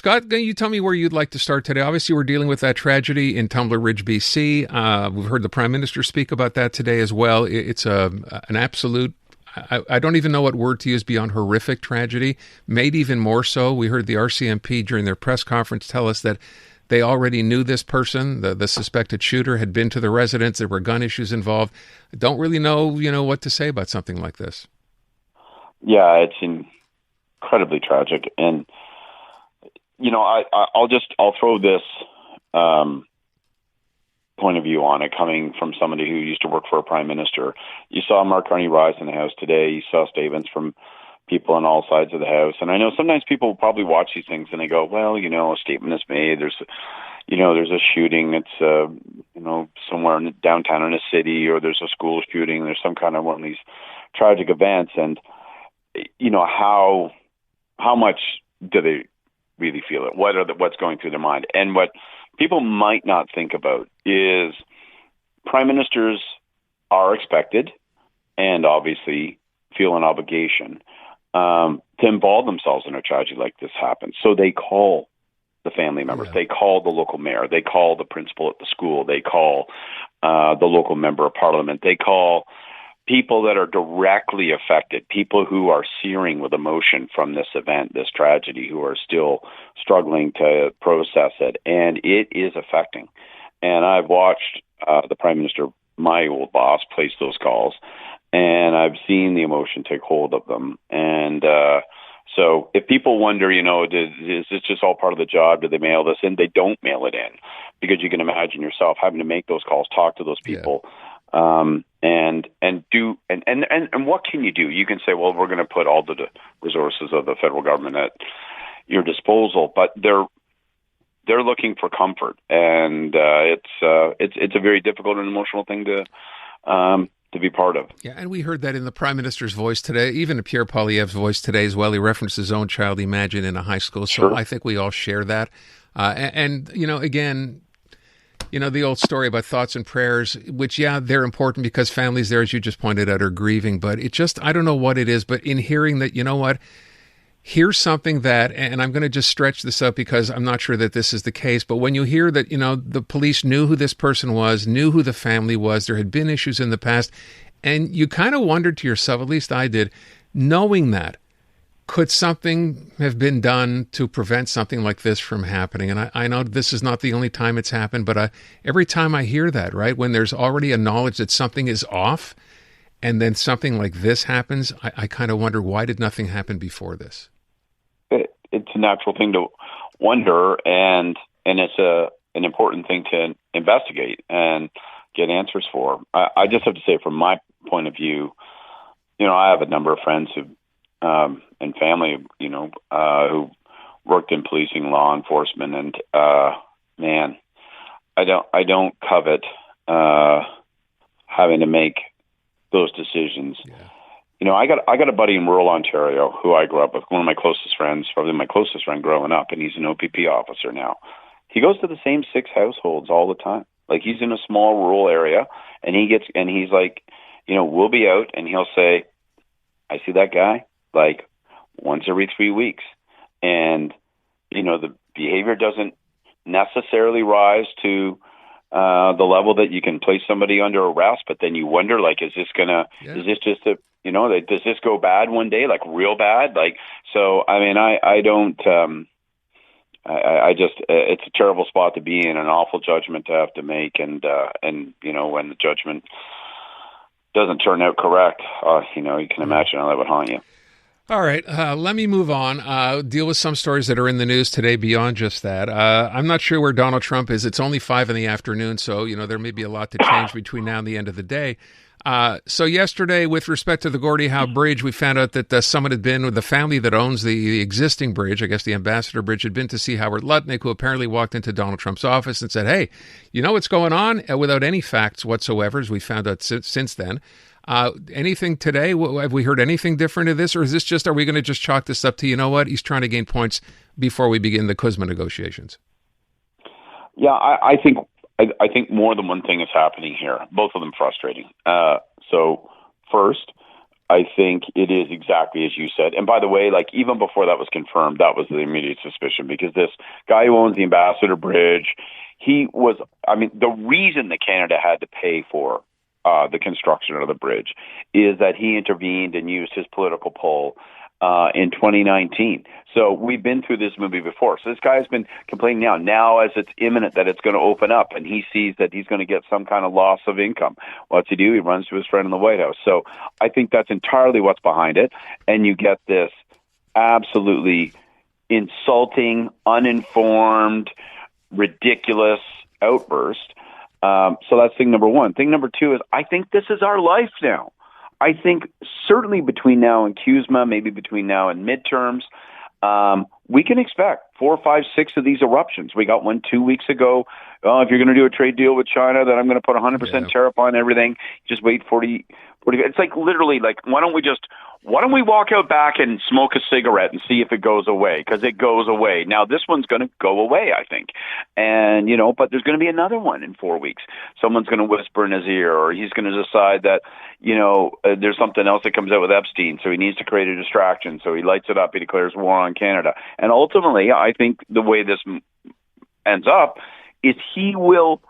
Scott, can you tell me where you'd like to start today? Obviously, we're dealing with that tragedy in Tumbler Ridge, BC. We've heard the Prime Minister speak about that today as well. It's an absolute, I don't even know what word to use beyond horrific tragedy, made even more so. We heard the RCMP during their press conference tell us that they already knew this person, the suspected shooter, had been to the residence. There were gun issues involved. I don't really know, what to say about something like this. Yeah, it's incredibly tragic. And, I'll throw this point of view on it coming from somebody who used to work for a prime minister. You saw Mark Carney rise in the House today. You saw statements from people on all sides of the House. And I know sometimes people probably watch these things and they go, well, a statement is made. There's a shooting. It's, somewhere in downtown in a city, or there's a school shooting. There's some kind of one of these tragic events. And, how much do they really feel it? What's going through their mind? And what people might not think about is prime ministers are expected and obviously feel an obligation to involve themselves in a tragedy like this happens. So they call the family members, they call the local mayor, they call the principal at the school, they call the local member of parliament, they call people that are directly affected, people who are searing with emotion from this event, this tragedy, who are still struggling to process it. And it is affecting. And I've watched the Prime Minister, my old boss, place those calls, and I've seen the emotion take hold of them. And so if people wonder, is this just all part of the job? Do they mail this in? They don't mail it in, because you can imagine yourself having to make those calls, talk to those people. Yeah. And what can you do? You can say, well, we're going to put all the resources of the federal government at your disposal, but they're looking for comfort, and it's a very difficult and emotional thing to be part of. Yeah, and we heard that in the Prime Minister's voice today, even in Pierre Poilievre's voice today as well. He referenced his own child, Imagine, in a high school. So sure. I think we all share that. Again, the old story about thoughts and prayers, which, they're important because families there, as you just pointed out, are grieving. But it just, I don't know what it is, but in hearing that, here's something that, and I'm going to just stretch this up because I'm not sure that this is the case, but when you hear that, the police knew who this person was, knew who the family was, there had been issues in the past, and you kind of wondered to yourself, at least I did, knowing that, could something have been done to prevent something like this from happening? And I know this is not the only time it's happened, but every time I hear that, right, when there's already a knowledge that something is off and then something like this happens, I kind of wonder, why did nothing happen before this? It's a natural thing to wonder, and it's an important thing to investigate and get answers for. I just have to say, from my point of view, I have a number of friends who and family, who worked in policing, law enforcement, and man, I don't covet having to make those decisions. Yeah. I got a buddy in rural Ontario who I grew up with, one of my closest friends, probably my closest friend growing up, and he's an OPP officer now. He goes to the same 6 households all the time. Like, he's in a small rural area, and he's like, we'll be out, and he'll say, I see that guy like once every 3 weeks. And, the behavior doesn't necessarily rise to the level that you can place somebody under arrest, but then you wonder, like, is this just does this go bad one day, like real bad? Like, so, I mean, I don't, I just, it's a terrible spot to be in, an awful judgment to have to make. And when the judgment doesn't turn out correct, you can imagine how that would haunt you. All right, let me move on. Deal with some stories that are in the news today beyond just that. I'm not sure where Donald Trump is. It's only 5 p.m, so there may be a lot to change between now and the end of the day. So yesterday, with respect to the Gordie Howe Bridge, we found out that someone had been with the family that owns the existing bridge, I guess the Ambassador Bridge, had been to see Howard Lutnick, who apparently walked into Donald Trump's office and said, hey, you know what's going on? Without any facts whatsoever, as we found out since then. Anything today? Have we heard anything different of this? Or is this just, are we going to just chalk this up to, he's trying to gain points before we begin the CUSMA negotiations? Yeah, I think more than one thing is happening here, both of them frustrating. So first, I think it is exactly as you said. And by the way, like even before that was confirmed, that was the immediate suspicion, because this guy who owns the Ambassador Bridge, the reason that Canada had to pay for the construction of the bridge is that he intervened and used his political pull in 2019. So we've been through this movie before. So this guy has been complaining now as it's imminent that it's going to open up and he sees that he's going to get some kind of loss of income. What's he do? He runs to his friend in the White House. So I think that's entirely what's behind it. And you get this absolutely insulting, uninformed, ridiculous outburst. So that's thing number one. Thing number two is I think this is our life now. I think certainly between now and CUSMA, maybe between now and midterms, we can expect 4, 5, 6 of these eruptions. We got one 2 weeks ago. If you're going to do a trade deal with China, then I'm going to put 100% tariff on everything. Just wait 40. It's like literally like, why don't we walk out back and smoke a cigarette and see if it goes away? Because it goes away. Now, this one's going to go away, I think. And, but there's going to be another one in 4 weeks. Someone's going to whisper in his ear, or he's going to decide that, there's something else that comes out with Epstein, so he needs to create a distraction. So he lights it up, he declares war on Canada. And ultimately, I think the way this ends up is he will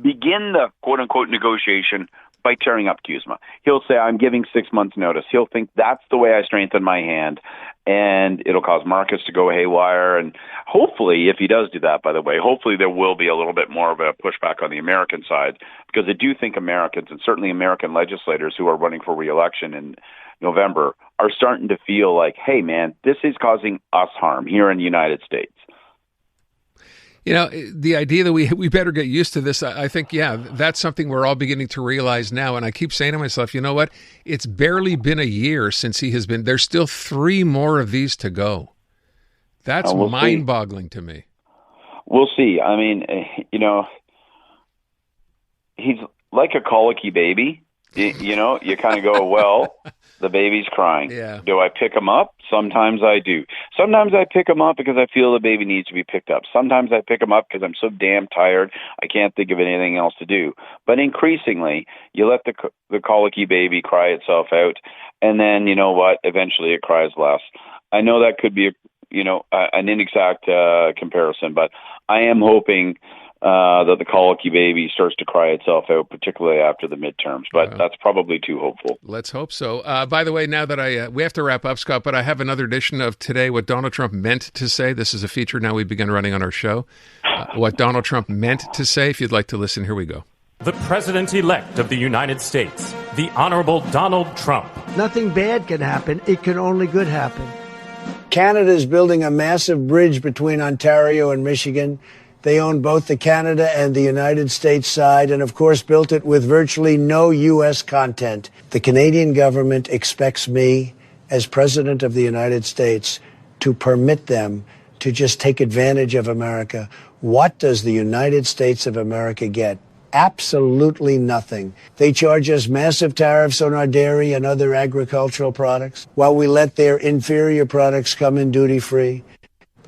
begin the quote-unquote negotiation by tearing up CUSMA. He'll say, I'm giving 6 months notice. He'll think that's the way I strengthen my hand, and it'll cause markets to go haywire. And hopefully, if he does do that, by the way, hopefully there will be a little bit more of a pushback on the American side, because I do think Americans, and certainly American legislators who are running for re-election in November, are starting to feel like, hey, man, this is causing us harm here in the United States. The idea that we better get used to this, I think, that's something we're all beginning to realize now. And I keep saying to myself, you know what? It's barely been a year since he has been. There's still 3 more of these to go. That's mind-boggling to me. We'll see. I mean, he's like a colicky baby. You kind of go, well, the baby's crying. Yeah. Do I pick him up? Sometimes I do. Sometimes I pick him up because I feel the baby needs to be picked up. Sometimes I pick him up because I'm so damn tired I can't think of anything else to do. But increasingly, you let the colicky baby cry itself out, and then, you know what? Eventually it cries less. I know that could be an inexact comparison, but I am hoping that the colicky baby starts to cry itself out, particularly after the midterms. But that's probably too hopeful. Let's hope so. By the way, now that we have to wrap up, Scott, but I have another edition of Today, What Donald Trump Meant to Say. This is a feature now we've begun running on our show. What Donald Trump meant to say. If you'd like to listen, here we go. The President-elect of the United States, the Honorable Donald Trump. Nothing bad can happen. It can only good happen. Canada is building a massive bridge between Ontario and Michigan. They own both the Canada and the United States side, and of course built it with virtually no U.S. content. The Canadian government expects me, as President of the United States, to permit them to just take advantage of America. What does the United States of America get? Absolutely nothing. They charge us massive tariffs on our dairy and other agricultural products, while we let their inferior products come in duty-free.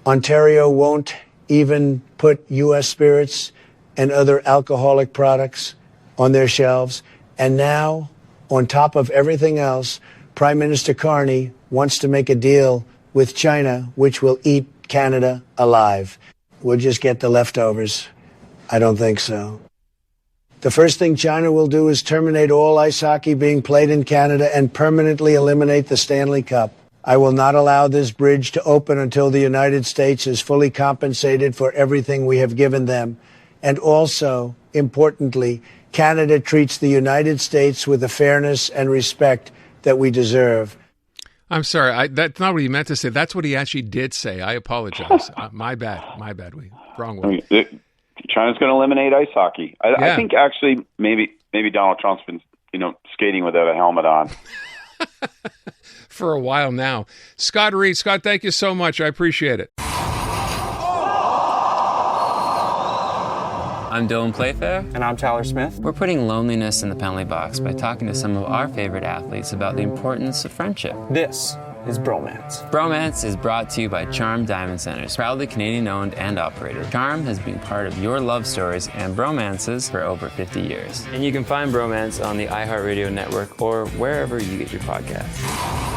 Ontario won't even put U.S. spirits and other alcoholic products on their shelves. And now, on top of everything else, Prime Minister Carney wants to make a deal with China, which will eat Canada alive. We'll just get the leftovers. I don't think so. The first thing China will do is terminate all ice hockey being played in Canada and permanently eliminate the Stanley Cup. I will not allow this bridge to open until the United States is fully compensated for everything we have given them. And also, importantly, Canada treats the United States with the fairness and respect that we deserve. I'm sorry. That's not what he meant to say. That's what he actually did say. I apologize. My bad. Wrong one. China's going to eliminate ice hockey. I think actually maybe Donald Trump's been skating without a helmet on. For a while now. Scott Reid. Scott, thank you so much. I appreciate it. I'm Dylan Playfair. And I'm Tyler Smith. We're putting loneliness in the penalty box by talking to some of our favorite athletes about the importance of friendship. This is bromance. Bromance is brought to you by Charm Diamond Centers, proudly Canadian-owned and operated. Charm has been part of your love stories and bromances for over 50 years. And you can find Bromance on the iHeartRadio network or wherever you get your podcasts.